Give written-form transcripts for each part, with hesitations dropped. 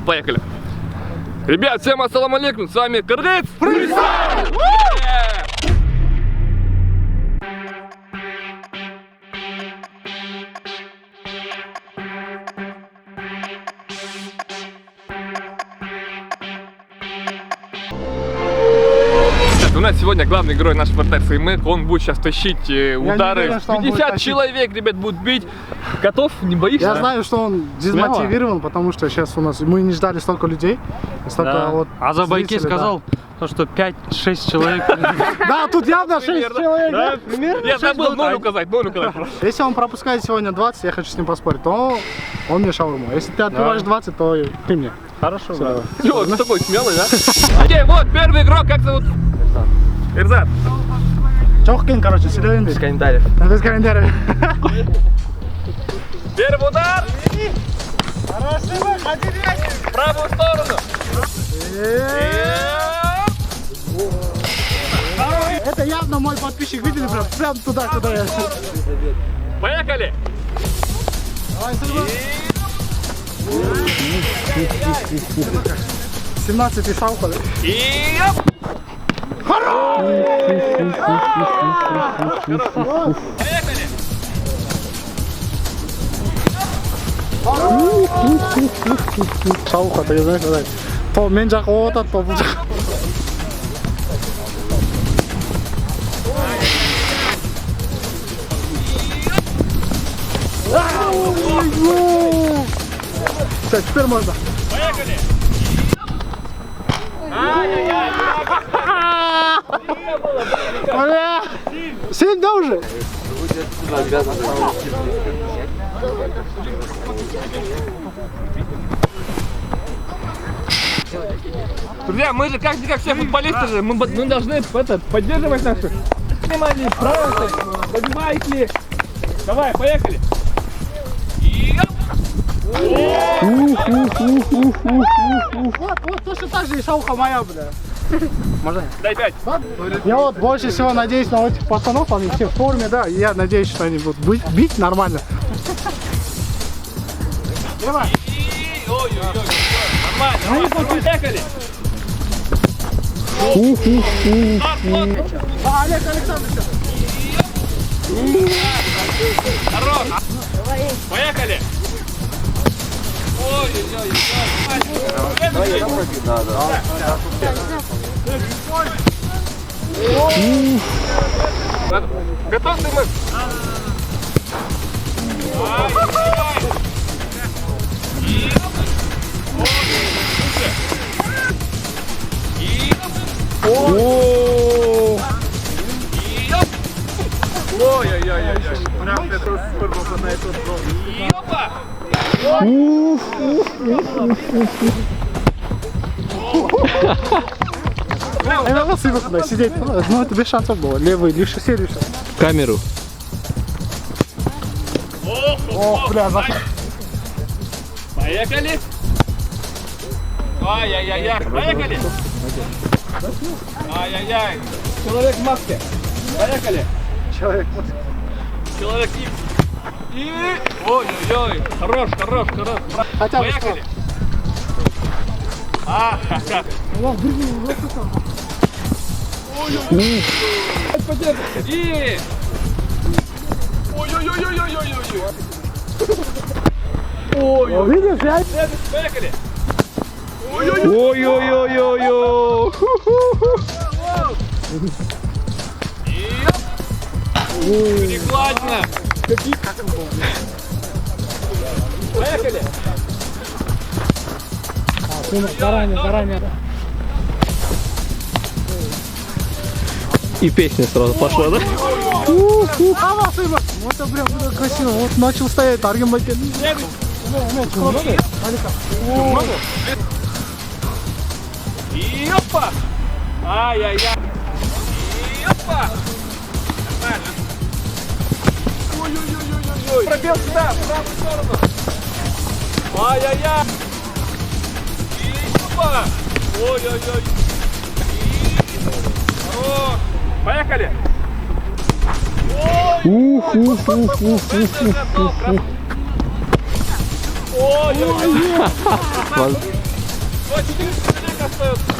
Поехали. Ребят, всем ассаламу алейкум, с вами Кыргыз Фристайл! У нас сегодня главный герой наш ФТС Имэк, он будет сейчас тащить удары. Уверен, 50 человек, ребят, будут бить. Готов? Не боишься? Я знаю, что он дезмотивирован, потому что сейчас у нас мы не ждали столько людей. Столько Да. вот А за байки зрителей, сказал, то, что 5-6 человек. Да, тут явно 6 человек. Да, примерно. Я забыл ноль указать. Если он пропускает сегодня 20, я хочу с ним поспорить, то он мне шаурму. Если ты отбиваешь 20, то ты мне. Хорошо, да. Чё, ты такой смелый, да? Окей, вот первый игрок, как зовут? Эрзат. Чохкин, короче, серьезно. Без комментариев. Без комментариев. Первый удар. В правую сторону. Это явно мой подписчик, видели, прям туда, куда я. Поехали. 17 шаухали. И... Поехали. Шауха, ты знаешь, сказать. То мен жақ отат, то бұл жақ. Все, теперь можно. Поехали. Ай-яй-яй. Бля! 7, да, уже? Друзья, мы же как все футболисты же, мы должны поддерживать наших. Внимание, правильно, поднимайте. Давай, поехали. Вот точно так же и шауха моя, бля. Можно? Дай 5. Я вот больше всего надеюсь на этих пацанов, они все в форме, да, и я надеюсь, что они будут бить нормально. Давай. Ой-ой-ой. Нормально, поехали. Олег Александрович. Хорош. Поехали. Ой-ой-ой. Готов ты, мы? Ой-ой-ой. Прям это супер на этот зон. Опа! Я вас и туда сидеть, ну это без шансов было, левый, лишь серию сейчас. Камеру. Ох, бля, Поехали! Ай-яй-яй-яй! Поехали! Ай-яй-яй! Человек в маске! Поехали! человек. Человек Икс! И... Ой-ой-ой! Хорош! Хотя бы Поехали! Ха-ха-ха! Ой-ой-ой! И... Ой-ой-ой-ой-ой-ой-ой! Ой-ой! Видишь, я... Поехали! Ой-ой-ой-ой-ой. Перекладина! Поехали! Заранее. И песня сразу пошла, да? А вот это прям красиво. Вот начал стоять, Арген Байкен. И опа! Ай-яй-яй! И опа! Нормально! Ой-ой-ой-ой-ой! Пробел сюда, в правую сторону! Ай-яй-яй! И опа! Ой-ой-ой! И... Хорош! Поехали! Ой-ой-ой. 4 человека остается.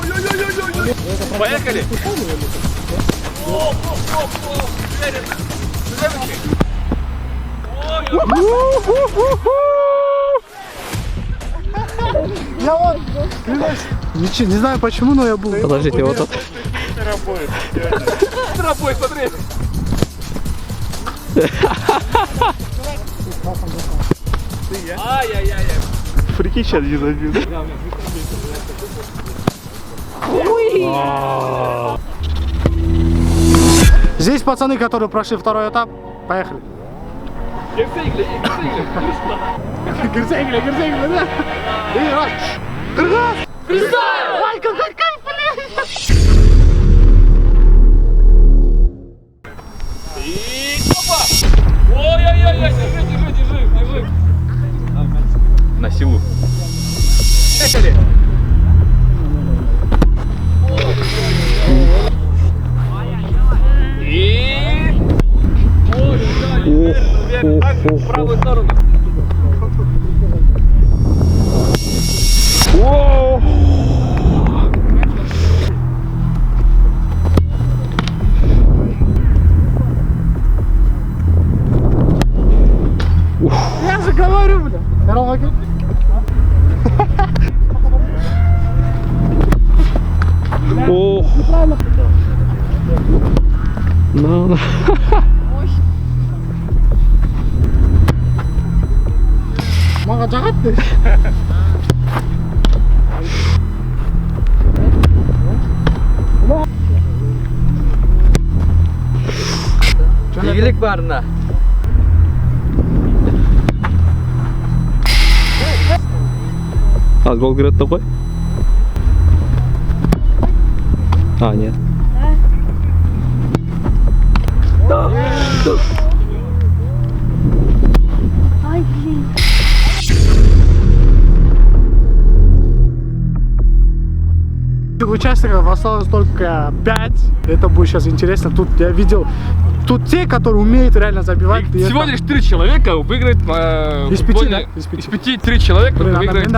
Ой-ой-ой-ой-ой. Поехали. Уверенно. Следующий. Я вот, клянусь, не знаю почему, но я был. Подождите, вот тут. Тропой, смотри. Ай-яй-яй. Прикинь, сейчас не забил. Здесь пацаны, которые прошли второй этап, поехали. Герцегли. Герцегли, да? И раз. Кыргыз! Фристайл! Ай, какой кайф, блядь! И опа! Ой-ой-ой, держи. На силу. Поехали. И... Ой-ой-ой, вверх, так, в правую сторону. Я же говорю, бля. Здорово, окей? Ох. Ну, Мага жагат. Игілік барына. а гол говорят такой? А, нет. Ай, блин. Участников осталось только 5. Это будет сейчас интересно. Тут я видел, тут те, которые умеют реально забивать. Всего лишь 3 человека выиграет Из пяти, да? Из пяти. Из 5 3 человека выиграет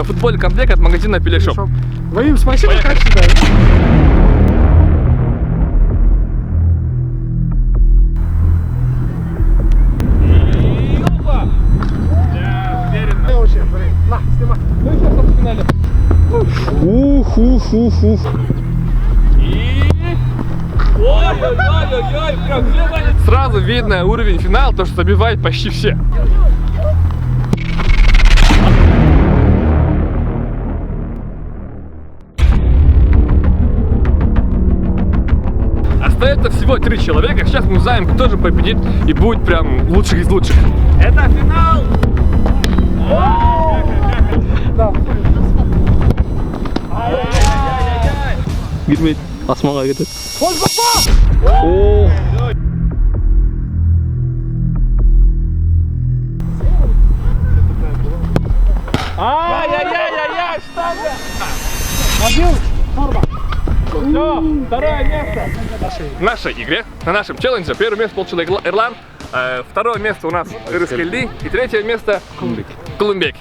футбольный комплект от магазина Пелешоп. Вадим, спасибо, как всегда. И опа! Да, уверенно. Очень, блин. На, снимай. Ну и сейчас в финале. Ух. И... Ой-ой-ой-ой-ой, прям все занят. Сразу видно уровень финала, то что забивает почти все. Остается всего 3 человека. Сейчас мы узнаем, кто же победит и будет прям лучших из лучших. Это финал! Girmeyin. Asmağa getir. Oo. Ай-яй-яй-яй-яй, штанга! Все, второе место. В нашей игре, на нашем челлендже, первое место получил Эрлан, второе место у нас Ирыскельди и третье место Колумбек.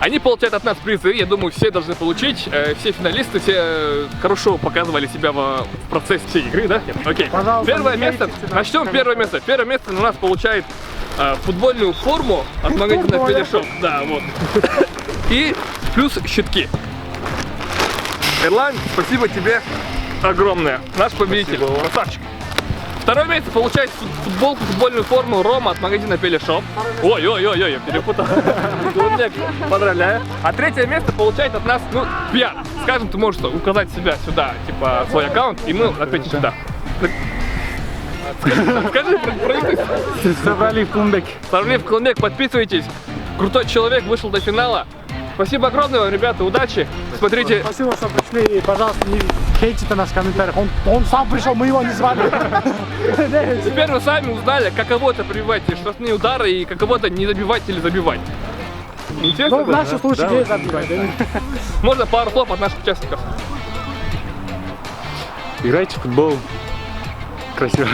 Они получают от нас призы, я думаю, все должны получить, все финалисты, все хорошо показывали себя в процессе всей игры, да? Окей. Пожалуйста, Первое не место, хейтите, начнем первое место. Первое место у нас получает футбольную форму от магазина Пелешоп, да, вот. И плюс щитки. Эрлан, спасибо тебе огромное, наш победитель, красавчик. Второе место получает футболку, футбольную форму Рома от магазина Пелешоп. Ой-ой-ой, я перепутал. Поздравляю. А третье место получает от нас, ну, пиар. Скажем, ты можешь указать себя сюда, типа, свой аккаунт, и мы ответим сюда. Скажи про YouTube. Собрали в Колумбек. Сравнив Колумбек, подписывайтесь. Крутой человек вышел до финала. Спасибо огромное вам, ребята, удачи. Смотрите. Спасибо, что пришли. И, пожалуйста, не хейтите нас в комментариях. Он сам пришел, мы его не звали. Теперь вы сами узнали, каково это прививать штрафные удары и каково это не забивать или забивать. Интересно? Ну, в нашем случае не забивать. Можно пару слов от наших участников. Играйте в футбол. Красиво.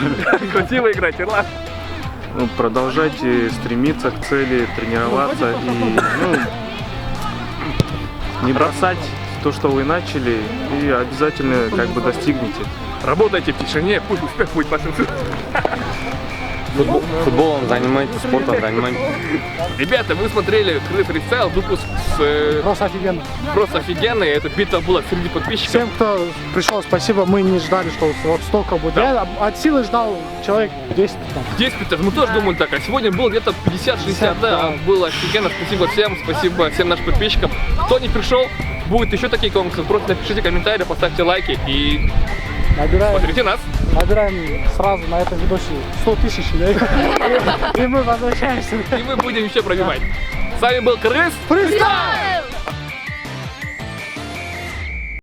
Красиво играть, Ерлан. Ну, продолжайте стремиться к цели, тренироваться и не бросать то, что вы начали, и обязательно как бы достигнете. Работайте в тишине, пусть успех будет вашим. Футболом занимайтесь, спортом занимайтесь. Ребята, вы смотрели Крылья Фристайл, выпуск с Просто офигенно. просто офигенный. Эта битва была среди подписчиков. Всем, кто пришел, спасибо. Мы не ждали, что вот столько будет. Да. Я от силы ждал человек 10. Там. 10-15, мы тоже думали так, а сегодня было где-то 50-60, да, было офигенно, спасибо всем нашим подписчикам. Кто не пришел, будет еще такие конкурсы, просто напишите комментарии, поставьте лайки и смотрите нас. Набираем сразу на этом видосе 100 тысяч, и мы возвращаемся. И мы будем еще пробивать. С вами был Крыс. Фристайл!